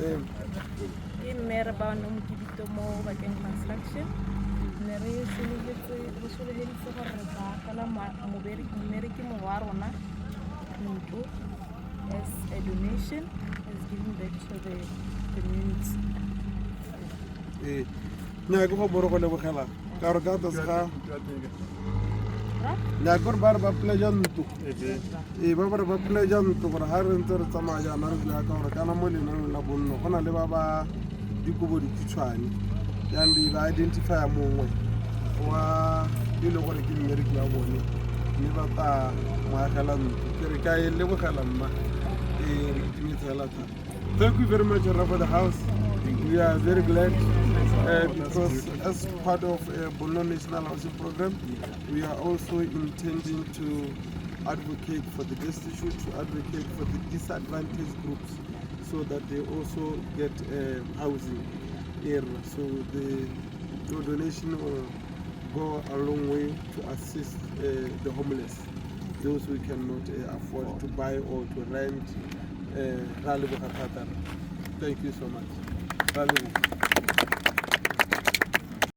Ke Mme Rebaone Onkutule mo Obakeng Construction. Ne re solofeditse gore re tla agela mmereki mongwe wa rona ntlo as a donation, as giving back to the community. Nya go boro go lebogela ka re ka tsga nya go ba ba pleasure ntlo ba pleasure ntlo gore ha re ntse re tsamaya jana re bua ka gore kana mo lenaneng la bonno go na le ba ba dikobo ditshwane yang di ba identify mongwe wa ile gore ke mmereki wa bone mme ba ta mo agela ntlo ke re ka e lebogela mma re itumetsela thata. Thank you very much for the house. We are very glad because as part of Bonno National Housing Program, we are also intending to advocate for the destitute, to advocate for the disadvantaged groups so that they also get housing here. So the donation will go a long way to assist the homeless, those who cannot afford to buy or to rent. Thank you so much.